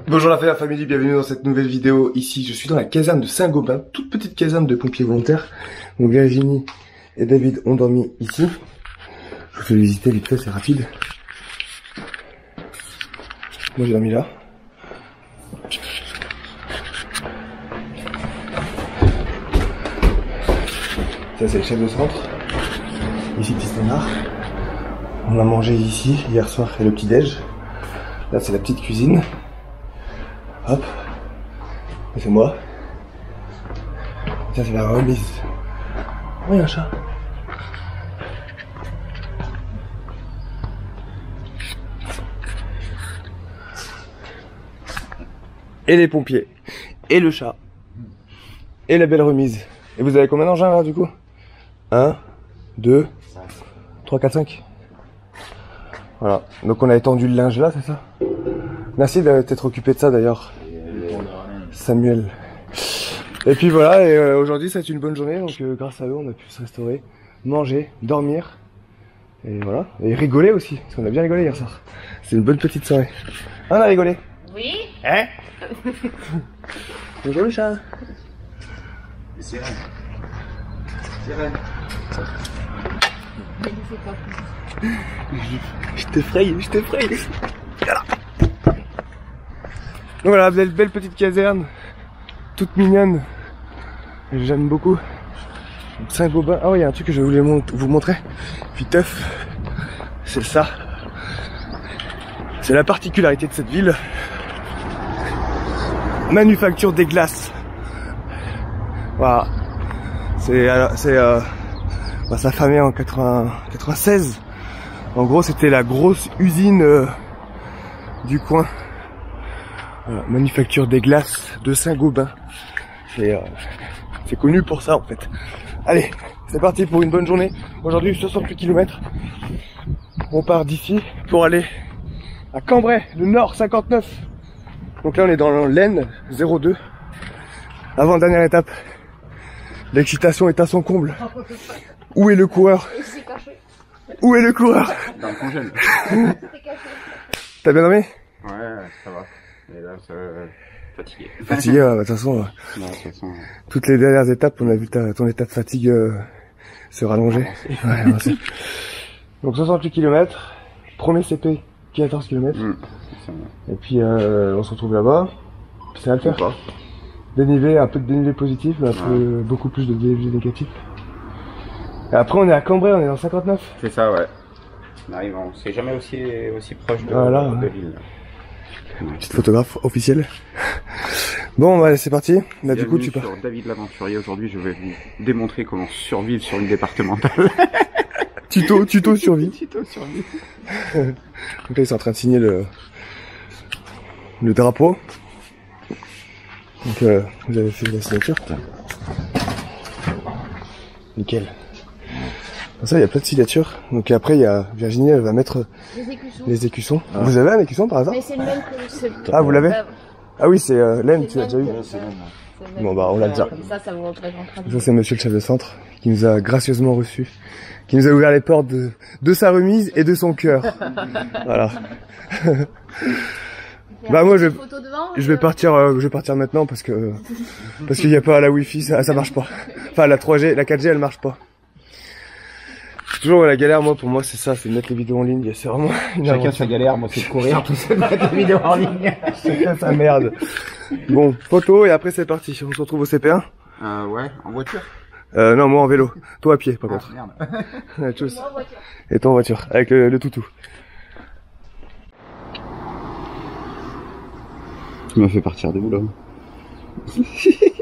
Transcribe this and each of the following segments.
Bonjour la famille, bienvenue dans cette nouvelle vidéo. Ici, je suis dans la caserne de Saint-Gobain, toute petite caserne de pompiers volontaires. Donc Virginie et David ont dormi ici. Je vous fais visiter vite fait, c'est rapide. Moi j'ai dormi là. Ça c'est le chef de centre. Ici petit standard. On a mangé ici hier soir et le petit déj. Là c'est la petite cuisine. Hop. Et c'est moi. Ça c'est la remise. Oh, il y a un chat. Et les pompiers. Et le chat. Et la belle remise. Et vous avez combien d'engins là du coup? 1, 2, 3, 4, 5. Voilà. Donc on a étendu le linge là, c'est ça? Merci d'être occupé de ça d'ailleurs. Samuel. Et puis voilà, et aujourd'hui ça va être une bonne journée, donc grâce à eux on a pu se restaurer, manger, dormir, et voilà, et rigoler aussi, parce qu'on a bien rigolé hier soir. C'est une bonne petite soirée. On a rigolé. Oui. Hein? Bonjour le chat. C'est vrai. C'est vrai. Je t'effraie, je t'effraie. Voilà. Donc voilà, belle petite caserne, toute mignonne. J'aime beaucoup. Saint-Gobain. Ah oui, il y a un truc que je voulais vous montrer. Viteuf. C'est ça. C'est la particularité de cette ville. Manufacture des glaces. Voilà. Ça fermé en 96. En gros, c'était la grosse usine du coin. Voilà, manufacture des glaces de Saint-Gobain. C'est connu pour ça en fait. Allez, c'est parti pour une bonne journée. Aujourd'hui 68 km. On part d'ici pour aller à Cambrai, le Nord 59. Donc là on est dans l'Aisne 02. Avant-dernière étape. L'excitation est à son comble. Où est le coureur? Où est le coureur? Dans le congèle. T'as bien dormi? Ouais, ça va. Et là, fatigué. Fatigué, de toute façon. Toutes les dernières étapes, on a vu ton état de fatigue se rallonger. Ouais, avancé. Donc 68 km, premier CP 14 km. Et puis on se retrouve là-bas. Puis ça va le faire. Dénivelé, un peu de dénivelé positif, mais beaucoup plus de dénivelé négatif. Et après on est à Cambrai, on est dans 59. C'est ça, ouais. On arrive, on s'est jamais aussi proche de, voilà, de l'île. Petite photographe officielle. Bon, allez, c'est parti. Là, du coup, tu pars. Sur David l'aventurier. Aujourd'hui, je vais vous démontrer comment survivre sur une départementale. Tuto survie. Tuto survie. Donc là, ils sont en train de signer le drapeau. Donc, vous avez fait la signature. Nickel. Comme ça, il y a plein de signatures. Donc après, il y a Virginie, elle va mettre les écussons. Ah. Vous avez un écusson par hasard? Mais c'est le même que ce... Ah, vous l'avez? Ah oui, c'est l'Aisne, tu l'as déjà eu? Bon bah, on l'a déjà. Comme ça vous représentera. Ça, c'est monsieur le chef de centre qui nous a gracieusement reçus, qui nous a ouvert les portes de sa remise et de son cœur. Voilà. Bah moi je vais partir maintenant parce qu'il n'y a pas la wifi, ça marche pas. Enfin la 3G, la 4G elle marche pas. Toujours la galère, pour moi c'est ça, c'est de mettre les vidéos en ligne, c'est vraiment une Chacun sa galère, moi c'est de courir, tout ça, de mettre les vidéos en ligne. Chacun sa merde. Bon, photo et après c'est parti, on se retrouve au CP1. Ouais, en voiture. Non, moi en vélo, toi à pied par contre. Merde. Ouais, tchuss. Et toi en voiture, avec le toutou. Tu m'as fait partir de boulot.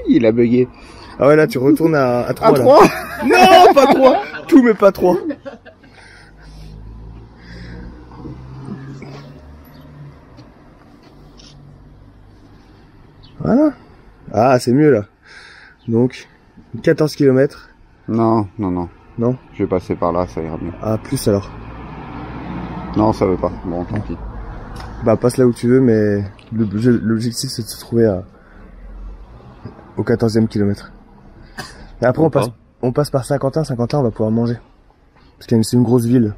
Il a bugué. Ah ouais, là tu retournes à 3. À 3 Non, pas 3. Tout mais pas 3. Voilà. Ah, c'est mieux là. Donc 14 km. Non. Non? Je vais passer par là, ça ira bien. Ah, plus alors. Non, ça veut pas. Bon, tant pis. Bah passe là où tu veux, mais l'objectif c'est de se trouver au 14e kilomètre. Et après on passe par Saint-Quentin, on va pouvoir manger. Parce que c'est une grosse ville.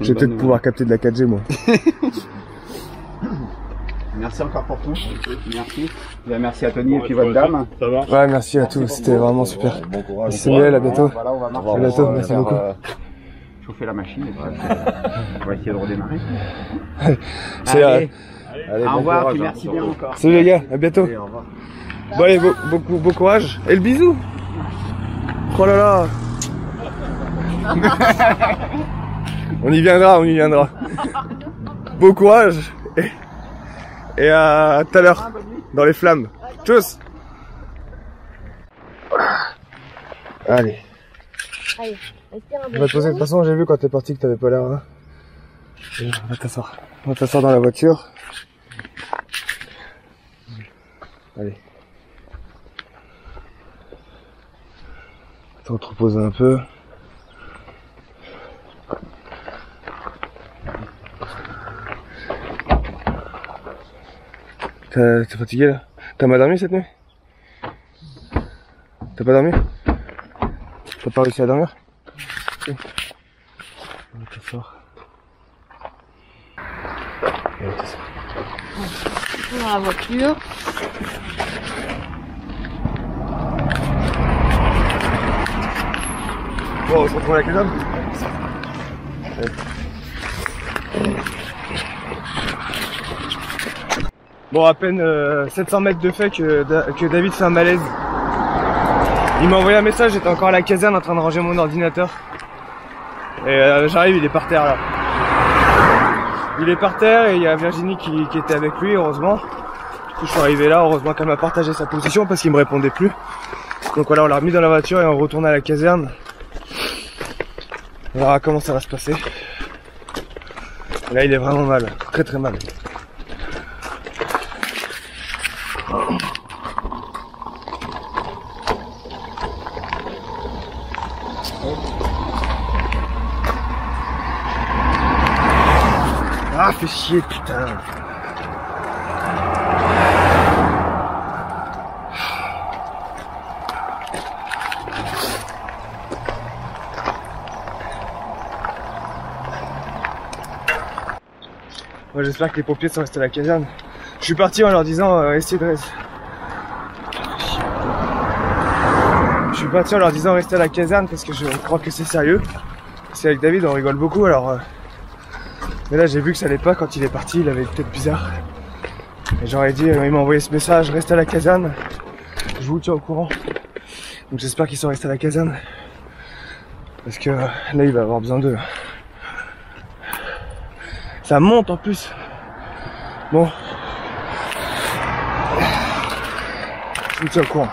Je vais peut-être pouvoir capter de la 4G moi. Merci encore pour tout. Merci. Bien, merci à Tony et puis votre dame. Ça va? Ouais, merci à tous, c'était vraiment super. Bon courage. Merci Samuel, à bientôt. Voilà, on va marcher. À bientôt, merci beaucoup. Chauffer la machine et puis on va essayer de redémarrer. C'est, Allez, Allez, au bon revoir, courage, puis hein, merci surtout. bien encore. Salut les gars, à bientôt. Allez, au revoir. Bon allez, bon courage. Et le bisou. Oh là là. On y viendra, on y viendra. Bon courage. Et à tout à l'heure, dans les flammes. Tchuss. Allez. Allez, respire un On va te poser, de toute façon, j'ai vu quand t'es parti que t'avais pas l'air. Hein. On va t'asseoir. On va t'asseoir dans la voiture. Allez. On te repose un peu. T'es fatigué là? T'as mal dormi cette nuit? T'as pas dormi? T'as pas réussi à dormir? Si. On va t'asseoir. On va t'asseoir. dans la voiture. Bon, on se retrouve avec les hommes. Bon, à peine 700 mètres de fait que David fait un malaise. Il m'a envoyé un message, j'étais encore à la caserne en train de ranger mon ordinateur. Et j'arrive, il est par terre là. Il est par terre et il y a Virginie qui était avec lui, heureusement. Du coup, je suis arrivé là, heureusement qu'elle m'a partagé sa position parce qu'il me répondait plus. Donc voilà, on l'a remis dans la voiture et on retourne à la caserne. On verra comment ça va se passer. Et là, il est vraiment mal, très très mal. Ah, fais chier, putain. Moi, j'espère que les pompiers sont restés à la caserne. Je suis parti en leur disant essayez de rester. Je suis parti en leur disant restez à la caserne parce que je crois que c'est sérieux. C'est avec David, on rigole beaucoup alors. Mais là j'ai vu que ça allait pas quand il est parti, il avait une tête bizarre. Et j'aurais dit, il m'a envoyé ce message, reste à la caserne. Je vous tiens au courant. Donc j'espère qu'ils sont restés à la caserne. Parce que là il va avoir besoin d'eux. Ça monte en plus. Bon. Je vous tiens au courant.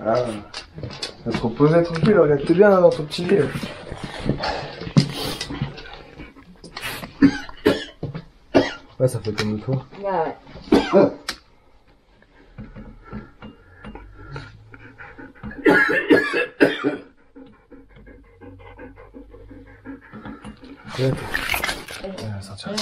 Ah, va te reposer tranquille, regarde-toi bien là, dans ton petit lit. Ouais, ça fait comme le tour. Ouais. Ouais, sortir.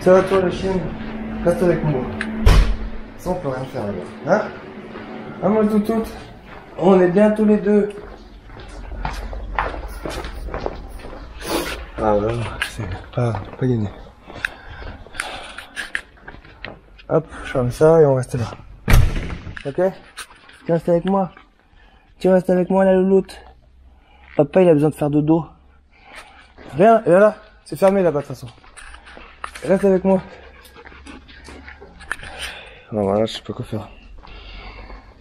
Ça va toi la chienne? Reste avec moi. Ça on peut rien faire là. Hein? Ah moi tout. On est bien tous les deux. Ah ouais, c'est pas gagné. Hop, je ferme ça et on reste là. Ok? Tu restes avec moi? Tu restes avec moi la louloute? Papa il a besoin de faire dodo. Viens, et là, c'est fermé là-bas de toute façon. Reste avec moi. Non, voilà, je sais pas quoi faire.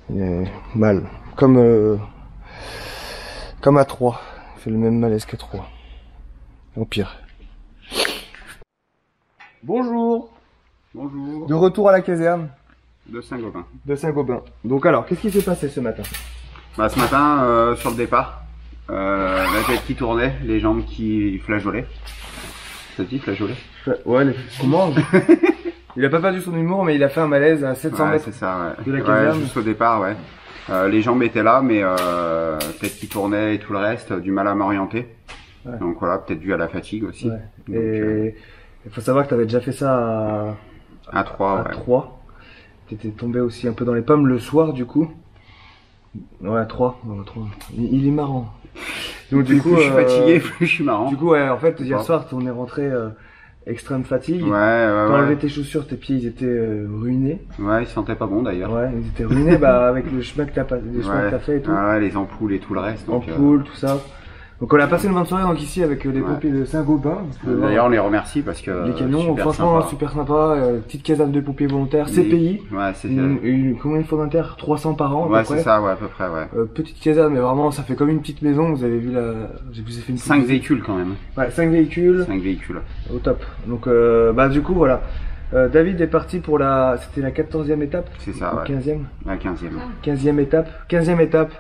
Il est mal. Comme à 3. Il fait le même malaise qu'à 3. En pire. Bonjour. Bonjour. De retour à la caserne De Saint-Gobain. de Saint-Gobain. Donc alors, qu'est-ce qui s'est passé ce matin? Bah, ce matin, sur le départ, la tête qui tournait, les jambes qui flageolaient. Ça te dit flageoler? Ouais, comment? Il a pas perdu son humour, mais il a fait un malaise à 700 Ouais, mètres. c'est ça, ouais. de la Ouais, caserne. juste au départ, ouais. Les jambes étaient là, mais peut-être qu'ils tournaient et tout le reste, du mal à m'orienter. Ouais. Donc voilà, peut-être dû à la fatigue aussi. Ouais. Donc, Et il faut savoir que tu avais déjà fait ça à 3, à ouais. 3. Tu étais tombé aussi un peu dans les pommes le soir du coup. Ouais, à 3. Ouais, 3. Il est marrant. Donc Plus je suis fatigué, plus je suis marrant. Du coup, ouais, en fait, hier Ouais. soir, on est rentré extrême fatigue. Ouais, T'as ouais, enlevé ouais. tes chaussures, tes pieds, ils étaient ruinés. Ouais, ils sentaient pas bon d'ailleurs. Ouais, ils étaient ruinés bah, avec le chemin que t'as fait et tout. Ouais, les ampoules et tout le reste. Donc, Ampoules, tout ça. Donc on a passé une bonne soirée donc, ici avec les Ouais. pompiers de Saint-Gobain. Parce que, D'ailleurs, on les remercie parce que les camions, super franchement, sympa. super sympa. Petite caserne de pompiers volontaires, CPI. Ouais, c'est Combien de volontaires 300 par an à ouais, peu près. c'est ça, ouais, à peu près, ouais. Petite caserne, mais vraiment, ça fait comme une petite maison. Vous avez vu j'ai fait une 5 véhicules quand même. Ouais, 5 véhicules. 5 véhicules. Au top. Donc, bah, du coup, voilà. David est parti pour c'était la 14e étape. C'est ça, Ou ouais. 15e. La 15e. 15e étape. 15e étape.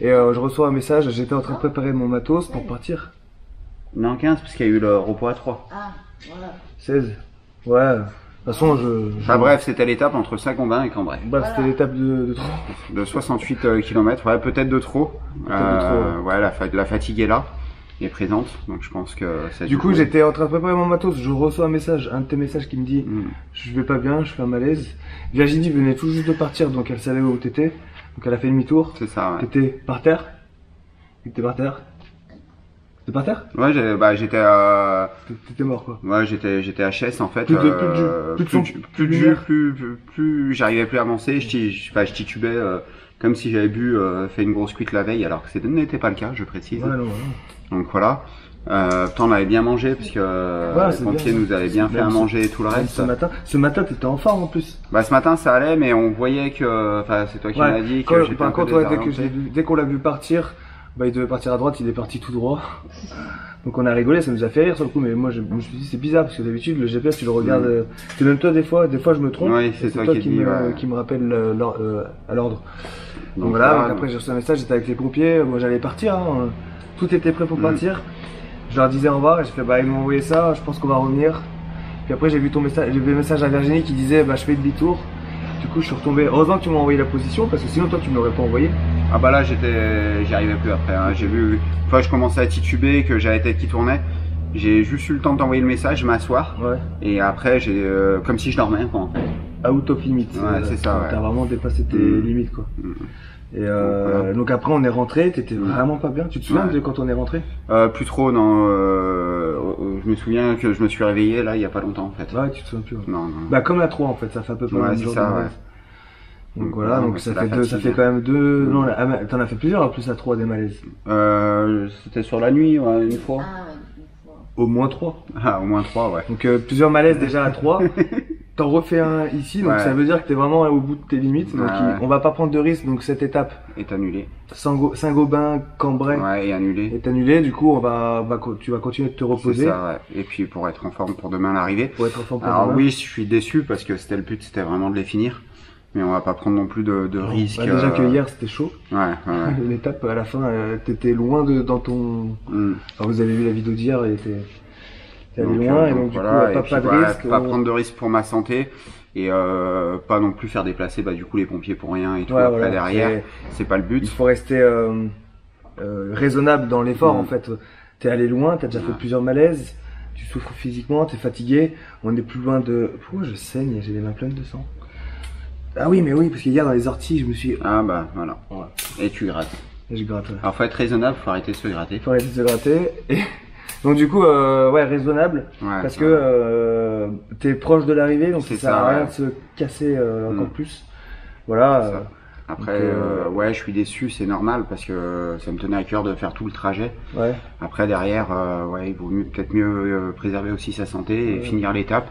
Et je reçois un message. J'étais en train de préparer mon matos pour partir. Non, 15, parce qu'il y a eu le repos à 3. Ah, voilà. 16. Ouais. De toute façon, Enfin bref, c'était l'étape entre Saint-Gobain et Cambrai. Bref, c'était l'étape de trop. De 68 km, ouais, peut-être de trop. Peut-être de trop, Ouais, la fatigue est là, est présente, donc je pense que ça a Du dû coup, jouer. j'étais en train de préparer mon matos. Je reçois un message, un de tes messages qui me dit je vais pas bien, je fais un malaise. Virginie venait tout juste de partir, donc elle savait où t'étais. Donc elle a fait demi-tour. C'est ça, ouais. T'étais par terre. T'étais par terre. T'étais par terre. Ouais, T'étais mort quoi. ouais, j'étais HS en fait. Plus de jus, plus de son, plus de jus, plus j'arrivais plus à avancer. Je titubais comme si j'avais fait une grosse cuite la veille, alors que ce n'était pas le cas, je précise. Ouais, non, ouais. Donc voilà. Pourtant on avait bien mangé parce que Ouais, les c'est pompiers bien. nous avaient bien C'est fait à bien. manger et tout le reste. Ce matin, t'étais en forme en plus. Bah ce matin ça allait, mais on voyait que, enfin c'est toi qui m'as dit que j'étais un par peu contre, ouais, désorienté. dès qu'on l'a vu partir, bah il devait partir à droite, il est parti tout droit. Donc on a rigolé, ça nous a fait rire sur le coup, mais moi je me suis dit c'est bizarre parce que d'habitude le GPS tu le regardes, c'est même toi des fois je me trompe. Oui, c'est et toi toi qui dis, ouais. qui me rappelle à l'ordre. Donc voilà, voilà, donc après j'ai reçu un message, j'étais avec les pompiers, moi j'allais partir, hein. Tout était prêt pour partir. Je leur disais au revoir et j'ai fait bah ils m'ont envoyé ça, je pense qu'on va revenir. Puis après j'ai vu ton message, j'ai vu le message à Virginie qui disait bah je fais demi-tour. Du coup je suis retombé. Heureusement que tu m'as envoyé la position parce que sinon toi tu me l'aurais pas envoyé. Ah bah là j'y arrivais plus après, hein. J'ai vu, une fois je commençais à tituber, que j'avais la tête qui tournait. J'ai juste eu le temps d'envoyer le message, m'asseoir. Ouais. Et après comme si je dormais quoi en fait. Out of limit. Ouais, c'est ça, ouais. T'as vraiment dépassé tes limites quoi. Et voilà. donc après on est rentré, t'étais vraiment pas bien. Tu te souviens de quand on est rentré? Plus trop, non. Je me souviens que je me suis réveillé là il y a pas longtemps en fait. Ouais, tu te souviens plus. Ouais. Non, non. Bah comme la 3 en fait, ça fait à peu près le Ouais, même c'est genre ça, de ouais. malaise. Donc voilà, donc c'est ça la fait ça fatigue. fait quand même deux. Non, t'en as fait plusieurs en plus à 3 des malaises. C'était sur la nuit, ouais, une fois. Ah, ouais, une fois. Au moins 3. Ah, au moins 3, ouais. Donc plusieurs malaises déjà à 3. T'en refais un ici, donc Ouais. ça veut dire que t'es vraiment au bout de tes limites. Donc Ouais. on va pas prendre de risque, donc cette étape Est annulé. Saint-Gobain, Cambrai Ouais, et annulé. est annulée. Du coup tu vas continuer de te C'est reposer ça, ouais. Et puis pour être en forme pour demain l'arrivée. pour être en forme pour Alors demain. oui, je suis déçu parce que c'était le but, c'était vraiment de les finir. Mais on va pas prendre non plus de risques. Bah, déjà que hier c'était chaud. Ouais, ouais. L'étape à la fin, t'étais loin dans ton. Enfin, vous avez vu la vidéo d'hier, t'es allé loin et donc du voilà, coup et pas puis, de voilà, risque. pas prendre de risques pour ma santé et pas non plus faire déplacer du coup les pompiers pour rien et tout Ouais, après voilà, derrière. C'est pas le but. Il faut rester raisonnable dans l'effort en fait. T'es allé loin, t'as déjà fait plusieurs malaises, tu souffres physiquement, t'es fatigué. On est plus loin de. Pourquoi je saigne? J'ai les mains pleines de sang. Ah oui, mais oui, parce qu'hier dans les orties, je me suis. Ah bah voilà. Ouais. Et tu grattes. Et je gratte. Alors faut être raisonnable, faut arrêter de se gratter. Faut arrêter de se gratter. Et donc du coup, ouais, raisonnable. Ouais, Parce ouais. que t'es proche de l'arrivée, donc ça C'est sert ça, à rien ouais. de se casser encore plus. Voilà. C'est ça. Après, donc, ouais, je suis déçu, c'est normal parce que ça me tenait à cœur de faire tout le trajet. Ouais. Après, derrière, ouais, il vaut peut-être mieux préserver aussi sa santé et finir l'étape.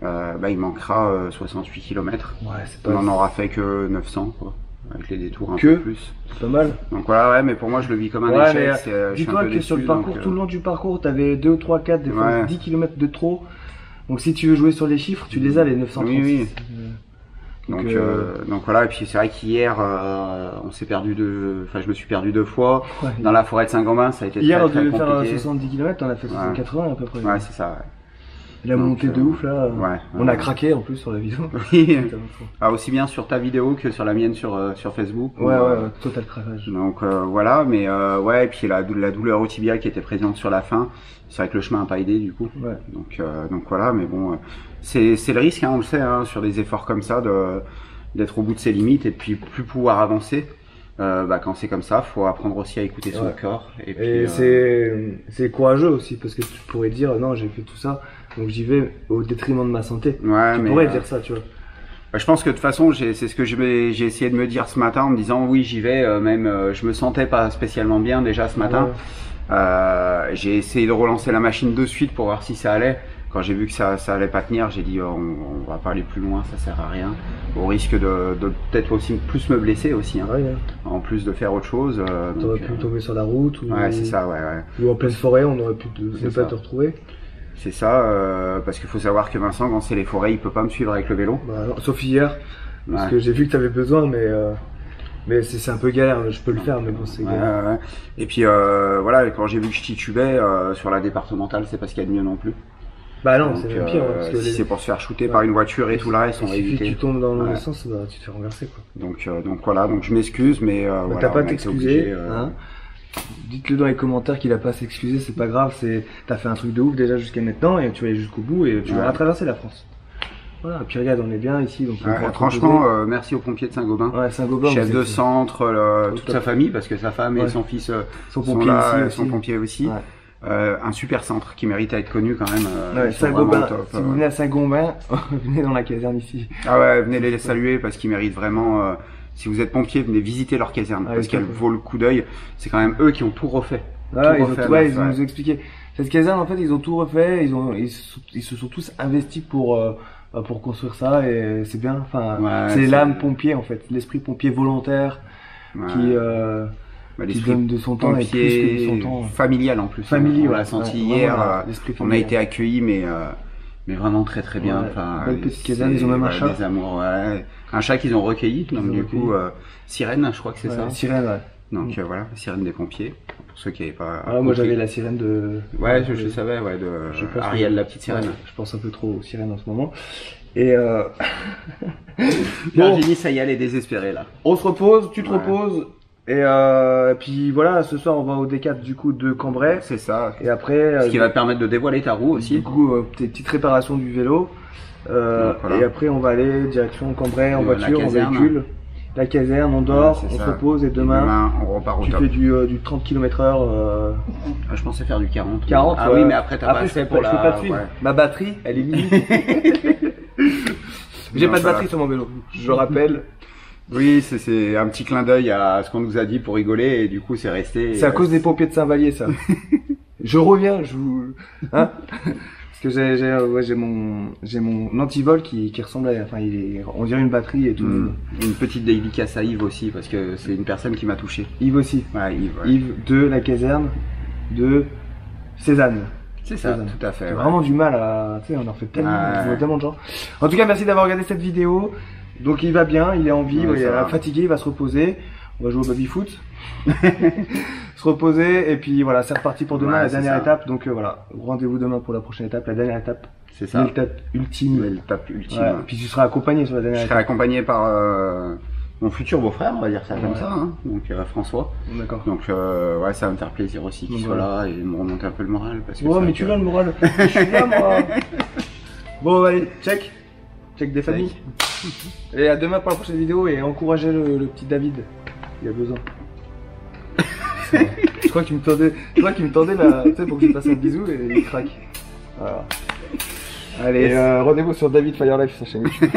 Il manquera 68 km. Ouais, c'est On pas. en aura fait que 900, quoi, avec les détours un Que peu plus. C'est pas mal. Donc voilà, ouais, mais pour moi, je le vis comme un Ouais, échec. mais je suis un dis-toi peu que sur le déçu, parcours, donc, tout le long du parcours, t'avais 2, 3, 4, des fois Ouais. 10 km de trop. Donc si tu veux jouer sur les chiffres, tu les as les 936. Oui, oui. Donc, Donc voilà, et puis c'est vrai qu'hier, on s'est perdu enfin, je me suis perdu 2 fois. ouais. Dans la forêt de Saint-Gobain, ça a été Hier, on très, très devait faire compliqué. 70 km, t'en as fait 80 à peu près. Ouais, c'est ça, ouais. Il a monté de ouf là. Ouais. On a craqué en plus sur la vidéo. Oui. Ah, aussi bien sur ta vidéo que sur la mienne sur Facebook. Ouais, total craquage. Donc voilà, mais ouais, et puis la douleur au tibia qui était présente sur la fin. C'est vrai que le chemin n'a pas aidé du coup. Ouais. Donc voilà, mais bon, c'est le risque, hein, on le sait, hein, sur des efforts comme ça, d'être au bout de ses limites et de puis plus pouvoir avancer. Quand c'est comme ça, faut apprendre aussi à écouter son corps. Et puis c'est courageux aussi parce que tu pourrais dire non, j'ai fait tout ça, donc j'y vais au détriment de ma santé. Ouais, tu pourrais dire ça, tu vois. Je pense que de toute façon, c'est ce que j'ai essayé de me dire ce matin en me disant oui, j'y vais. Je me sentais pas spécialement bien déjà ce matin. J'ai essayé de relancer la machine de suite pour voir si ça allait. Quand j'ai vu que ça allait pas tenir, j'ai dit on va pas aller plus loin, ça sert à rien. Au risque de peut-être aussi plus me blesser aussi, hein, en plus de faire autre chose. T'aurais pu tomber sur la route ou, c'est ça, ou en pleine forêt, on aurait pu ne pas te retrouver. C'est ça, parce qu'il faut savoir que Vincent, quand c'est les forêts, il peut pas me suivre avec le vélo. Non, sauf hier, parce que j'ai vu que tu avais besoin, mais c'est un peu galère, je peux le faire, mais bon, c'est galère. Et puis voilà, quand j'ai vu que je titubais sur la départementale, c'est pas ce qu'il y a de mieux non plus. Bah non, c'est même pire. Parce que si c'est pour se faire shooter par une voiture et tout le reste, on va éviter. Si tu tombes dans le mauvais sens, bah, tu te fais renverser quoi. Donc voilà, donc je m'excuse, mais voilà, t'as pas à t'excuser. Hein. Dites-le dans les commentaires qu'il a pas à s'excuser, c'est pas grave. T'as fait un truc de ouf déjà jusqu'à maintenant et tu vas aller jusqu'au bout et tu vas traverser la France. Voilà, puis regarde, on est bien ici. Donc franchement, merci aux pompiers de Saint-Gobain. Ouais, Saint-Gobain. Chef de centre, toute sa famille, parce que sa femme et son fils sont pompiers aussi. Un super centre qui mérite à être connu quand même. Saint-Gobain, si vous venez à Saint-Gobain, venez dans la caserne ici. Ah ouais, venez les saluer parce qu'ils méritent vraiment. Si vous êtes pompier, venez visiter leur caserne parce qu'elle vaut le coup d'œil. C'est quand même eux qui ont tout refait. Ils nous expliqué. Cette caserne, en fait, ils ont tout refait. Ils se sont tous investis pour construire ça et c'est bien. Enfin, c'est l'âme pompier en fait, l'esprit pompier volontaire qui donne de son temps et plus que de son temps. Familial en plus. Familial, on l'a senti hier. On a été accueillis, mais vraiment très très bien. Belle petite caserne, ils ont même un chat. Des amours, un chat qu'ils ont recueilli. Donc du coup, Sirène, je crois que c'est ça. Sirène, ouais. Donc voilà, la sirène des pompiers. Pour ceux qui n'avaient pas. Moi j'avais la sirène de. Ouais, je savais, de Ariel, la petite sirène. Je pense un peu trop aux sirènes en ce moment. Et Virginie, ça y est, elle est désespérée là. On se repose, tu te reposes. Et puis voilà, ce soir on va au D4 du coup de Cambrai. C'est ça. Et après, ce qui va te permettre de dévoiler ta roue aussi. Du coup, petite réparation du vélo. Et après on va aller direction Cambrai en voiture, en véhicule. La caserne, on dort, on se repose et demain on repart au top. Tu fais du 30 km/h. Je pensais faire du 40. 40 oui, mais après t'as pas assez pour la. Ma batterie, elle est limitée. J'ai pas de batterie sur mon vélo, je rappelle. Oui, c'est un petit clin d'œil à ce qu'on nous a dit pour rigoler et du coup c'est resté. C'est à cause des pompiers de Saint-Vallier ça. Je reviens, hein, parce que j'ai mon antivol qui ressemble à, enfin on dirait une batterie et tout. Une petite dédicace à Yves aussi parce que c'est une personne qui m'a touché. Yves aussi. Ouais, Yves. Ouais. Yves de la caserne de Cézanne. C'est ça, tout à fait. J'ai vraiment du mal à, tu sais, on en fait tellement de gens. En tout cas, merci d'avoir regardé cette vidéo. Donc il va bien, il est en vie, il est fatigué, il va se reposer. On va jouer au baby-foot. Se reposer et puis voilà, c'est reparti pour demain, la dernière étape. Donc voilà, rendez-vous demain pour la prochaine étape, la dernière étape. C'est ça. L'étape ultime. L'étape ultime. Ouais. Puis tu seras accompagné sur la dernière étape. Je serai accompagné par mon futur beau-frère, on va dire ça comme ça, hein. Donc François. D'accord. Donc ouais, ça va me faire plaisir aussi qu'il soit là et me remonter un peu le moral. Parce que mais tu l'as le moral. Je suis là moi. Bon allez, check des familles. Et à demain pour la prochaine vidéo et encouragez le petit David. Il a besoin. Je crois qu'il me tendait là, tu sais, pour que je lui fasse un bisou et il craque. Voilà. Allez, rendez-vous sur David Firelife, sa chaîne YouTube.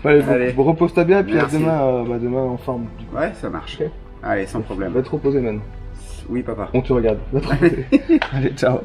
Allez, repose-toi bien et puis à demain en forme. Du coup. Ouais, ça marche. Okay. Allez, sans problème. Va te reposer, man. Oui, papa. On te regarde. Va te reposer. Allez, ciao.